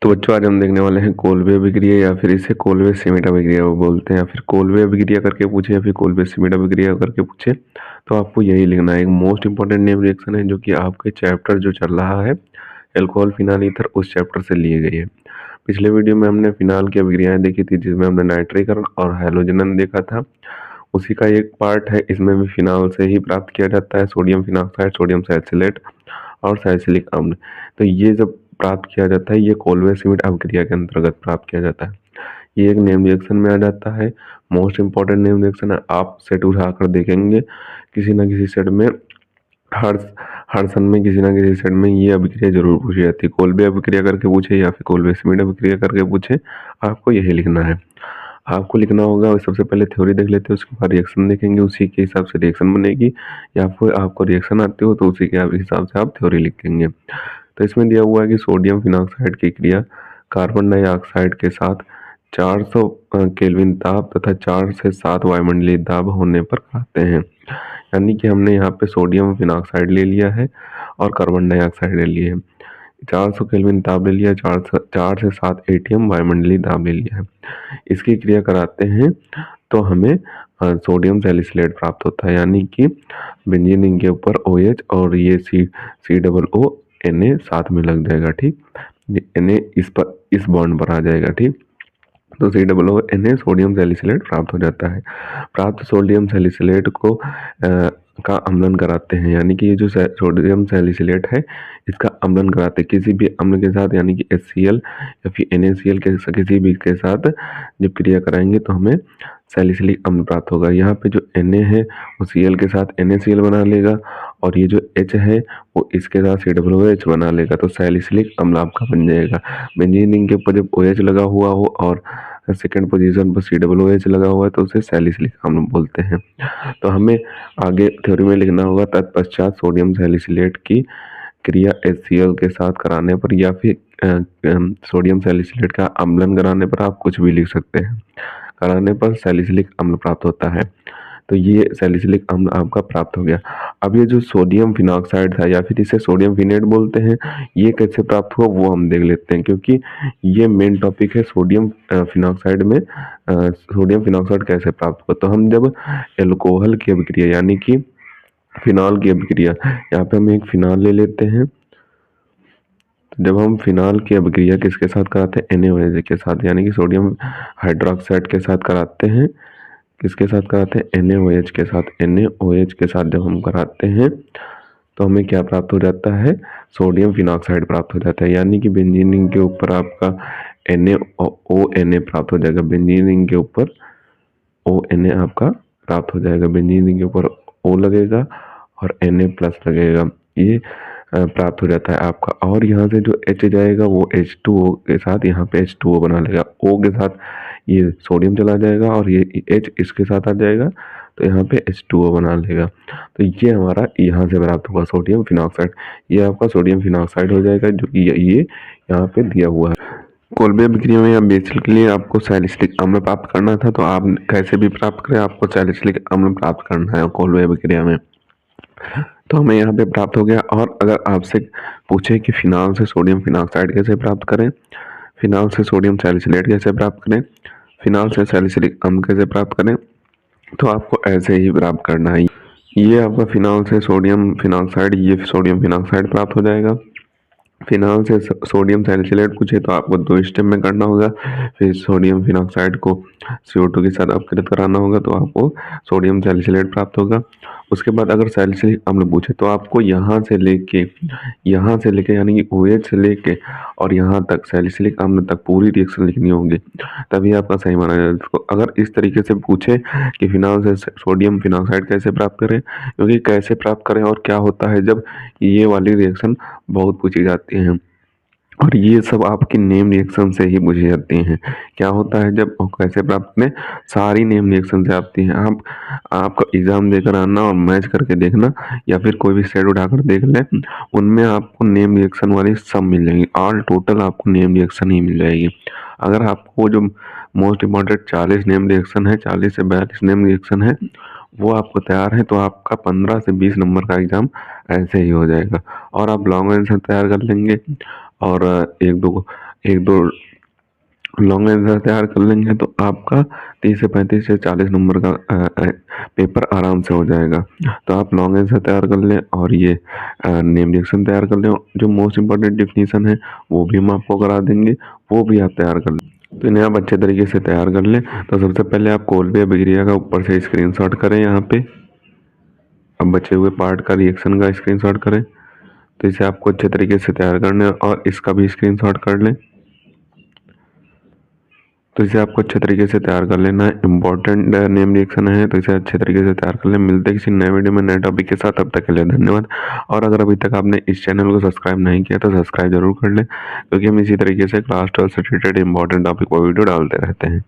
तो बच्चों आज हम देखने वाले हैं कोलबे अभिक्रिया या फिर इसे कोलबे श्मिट अभिक्रिया बोलते हैं, या फिर कोलबे अभिक्रिया करके पूछे या फिर कोलबे श्मिट अभिक्रिया करके पूछे तो आपको यही लिखना है। एक मोस्ट इंपॉर्टेंट नेम रिएक्शन है जो कि आपके चैप्टर जो चल रहा है एल्कोहल फिनाल ईथर उस चैप्टर से लिए गई है। पिछले वीडियो में हमने फिनाल की अभिक्रियाएं देखी थी जिसमें हमने नाइट्रीकरण और हैलोजन देखा था, उसी का एक पार्ट है। इसमें भी फिनाल से ही प्राप्त किया जाता है सोडियम फिनॉक्साइड, सोडियम सैलिसिलेट और सैलिसिलिक अम्ल। तो ये जब प्राप्त किया जाता है ये कोलबे श्मिट अभिक्रिया के अंतर्गत प्राप्त किया जाता है। ये एक नेम रिएक्शन में आ जाता है, मोस्ट इंपॉर्टेंट नेम रिएक्शन है। आप सेट उठाकर देखेंगे किसी ना किसी सेट में हर सन में किसी ना किसी सेट में ये अभिक्रिया जरूर पूछी जाती है। कोलबे अभिक्रिया करके पूछे या फिर कोलबे श्मिट अभिक्रिया करके पूछे, आपको यही लिखना है। आपको लिखना होगा सबसे पहले थ्योरी देख लेते हैं, उसके बाद रिएक्शन देखेंगे, उसी के हिसाब से रिएक्शन बनेगी, या फिर आपको रिएक्शन आती हो तो उसी के हिसाब से आप थ्योरी लिखेंगे। तो इसमें दिया हुआ है कि सोडियम फिनॉक्साइड की क्रिया कार्बन डाइऑक्साइड के साथ 400 केल्विन ताप तथा 4 से 7 वायुमंडलीय दाब होने पर कराते हैं। यानी कि हमने यहाँ पे सोडियम फिनॉक्साइड ले लिया है और कार्बन डाइऑक्साइड ले लिए है, 400 केल्विन ताप ले लिया, 4 से 7 एटीएम वायुमंडलीय दाब ले लिया है। इसकी क्रिया कराते हैं तो हमें सोडियम सैलिसिलेट प्राप्त होता है, यानी कि बेंजीन रिंग के ऊपर OH और ये COO Na साथ में लग जाएगा। ठीक, Na इस बॉन्ड पर आ जाएगा। ठीक, तो COONA सोडियम सैलिसिलेट प्राप्त हो जाता है। प्राप्त सोडियम सैलिसिलेट को का अम्लन कराते हैं, यानी कि ये जो सोडियम सैलिसिलेट है इसका अम्लन कराते हैं किसी भी अम्ल के साथ, यानी कि HCl या फिर NaCl के किसी भी के साथ जब क्रिया कराएंगे तो हमें सैलिसिलिक अम्ल प्राप्त होगा। यहाँ पे जो Na है वो Cl के साथ NaCl बना लेगा और ये जो H है वो इसके साथ COOH बना लेगा, तो सैलिसिलिक अम्ल आपका बन जाएगा। बेंजीन रिंग के ऊपर जब OH लगा हुआ हो और सेकेंड पोजीशन पर COOH लगा हुआ है तो उसे सैलिसिलिक अम्ल बोलते हैं। तो हमें आगे थ्योरी में लिखना होगा तत्पश्चात सोडियम सैलिसिलेट की क्रिया HCl के साथ कराने पर या फिर सोडियम सैलिसिलेट का अम्लन कराने पर, आप कुछ भी लिख सकते हैं, कराने पर सैलिसिलिक अम्ल प्राप्त होता है। तो ये सैलिसिलिक अम्ल आपका प्राप्त हो गया। अब ये जो सोडियम फिनॉक्साइड था या फिर इसे सोडियम फिनेट बोलते हैं, ये कैसे प्राप्त हुआ वो हम देख लेते हैं, क्योंकि ये मेन टॉपिक है सोडियम फिनॉक्साइड में। सोडियम फिनॉक्साइड कैसे प्राप्त हुआ, तो हम जब एल्कोहल की अभिक्रिया यानी कि फिनॉल की अभिक्रिया, यहाँ पे हम एक फिनॉल ले लेते हैं। जब हम फिनॉल की अभिक्रिया किसके साथ कराते हैं, NaOH के साथ, यानी कि सोडियम हाइड्रोक्साइड के साथ कराते हैं। किसके साथ कराते हैं, NaOH के साथ। NaOH के साथ जब हम कराते हैं तो हमें क्या प्राप्त हो जाता है, सोडियम फिनॉक्साइड प्राप्त हो जाता है, यानी कि बेंजीन रिंग के ऊपर आपका NaONA प्राप्त हो जाएगा। बेंजीन रिंग के ऊपर ONA आपका प्राप्त हो जाएगा, बेंजीन रिंग के ऊपर O लगेगा और Na+ लगेगा, ये प्राप्त हो जाता है आपका। और यहाँ से जो H जाएगा वो H2O के साथ यहाँ पे H2O बना लेगा, O के साथ ये सोडियम चला जाएगा और ये H इसके साथ आ जाएगा तो यहाँ पे H2O बना लेगा। तो ये हमारा यहाँ से प्राप्त हुआ सोडियम फिनॉक्साइड, ये आपका सोडियम फिनॉक्साइड हो जाएगा जो कि ये यहाँ पे दिया हुआ है। कोलबे अभिक्रिया में या बेसिकली आपको सैलिसिलिक अम्ल प्राप्त करना था, तो आप कैसे भी प्राप्त करें आपको सैलिसिलिक अम्ल प्राप्त करना है कोलबे अभिक्रिया में। तो हमें यहाँ पे प्राप्त हो गया। और अगर आपसे पूछे कि फिनॉल से सोडियम फिनॉक्साइड कैसे प्राप्त करें, फिनॉल से सोडियम सैलिसिलेट कैसे प्राप्त करें, फिनॉल से सैलिसिलिक अम्ल कैसे प्राप्त करें, तो आपको ऐसे ही प्राप्त करना है। ये आपका फिनॉल से सोडियम फिनॉक्साइड, ये सोडियम फिनॉक्साइड प्राप्त हो जाएगा। फिनॉल से सोडियम सैलिसिलेट पूछे तो आपको 2 स्टेप में करना होगा। फिर सोडियम फिनॉक्साइड को CO2 के साथ अपकृत कराना होगा तो आपको सोडियम सैलिसिलेट प्राप्त होगा। उसके बाद अगर सैलिसिलिक अम्ल पूछे तो आपको यहाँ से लेके यानी कि OH से लेके और यहाँ तक सैलिसिलिक अम्ल तक पूरी रिएक्शन लिखनी होगी, तभी आपका सही माना जाएगा। तो अगर इस तरीके से पूछे कि फिनॉल से सोडियम फिनॉक्साइड कैसे प्राप्त करें, क्योंकि कैसे प्राप्त करें और क्या होता है जब ये वाली रिएक्शन बहुत पूछी जाती हैं, और ये सब आपकी नेम रिएक्शन से ही पूछी जाती हैं। क्या होता है जब कैसे प्राप्त करें, सारी नेम रिएक्शन से आती हैं। आपका एग्जाम देकर आना और मैच करके देखना या फिर कोई भी सेट उठाकर देख लें, उनमें आपको नेम रिएक्शन वाली सब मिल जाएंगी, ऑल टोटल आपको नेम रिएक्शन ही मिल जाएगी। अगर आपको जो मोस्ट इम्पॉर्टेंट 40 नेम रिएक्शन है, 40 से 42 नेम रिएक्शन है, वो आपको तैयार है तो आपका 15 से 20 नंबर का एग्जाम ऐसे ही हो जाएगा। और आप लॉन्ग आंसर तैयार कर लेंगे और एक दो एक दो लॉन्ग आंसर तैयार कर लेंगे तो आपका 30 से 35 से 40 नंबर का पेपर आराम से हो जाएगा। तो आप लॉन्ग आंसर तैयार कर लें और ये नेम रिएक्शन तैयार कर लें। जो मोस्ट इम्पॉर्टेंट डेफिनेशन है वो भी हम आपको करा देंगे, वो भी आप तैयार कर लें। तो इन्हें आप अच्छे तरीके से तैयार कर लें। तो सबसे पहले आप कोल्बे अभिक्रिया का ऊपर से स्क्रीनशॉट करें यहाँ पे। अब बचे हुए पार्ट का रिएक्शन का स्क्रीनशॉट करें। तो इसे आपको अच्छे तरीके से तैयार करना है और इसका भी स्क्रीनशॉट कर लें। तो इसे आपको अच्छे तरीके से तैयार कर लेना है। इंपॉर्टेंट नेम रिएक्शन है तो इसे अच्छे तरीके से तैयार कर लें। मिलते हैं किसी नए वीडियो में नए टॉपिक के साथ, तब तक के लिए धन्यवाद। और अगर अभी तक आपने इस चैनल को सब्सक्राइब नहीं किया तो सब्सक्राइब जरूर कर लें, क्योंकि हम इसी तरीके से क्लास 12 से रिलेटेड इंपॉर्टेंट टॉपिक पर वीडियो डालते रहते हैं।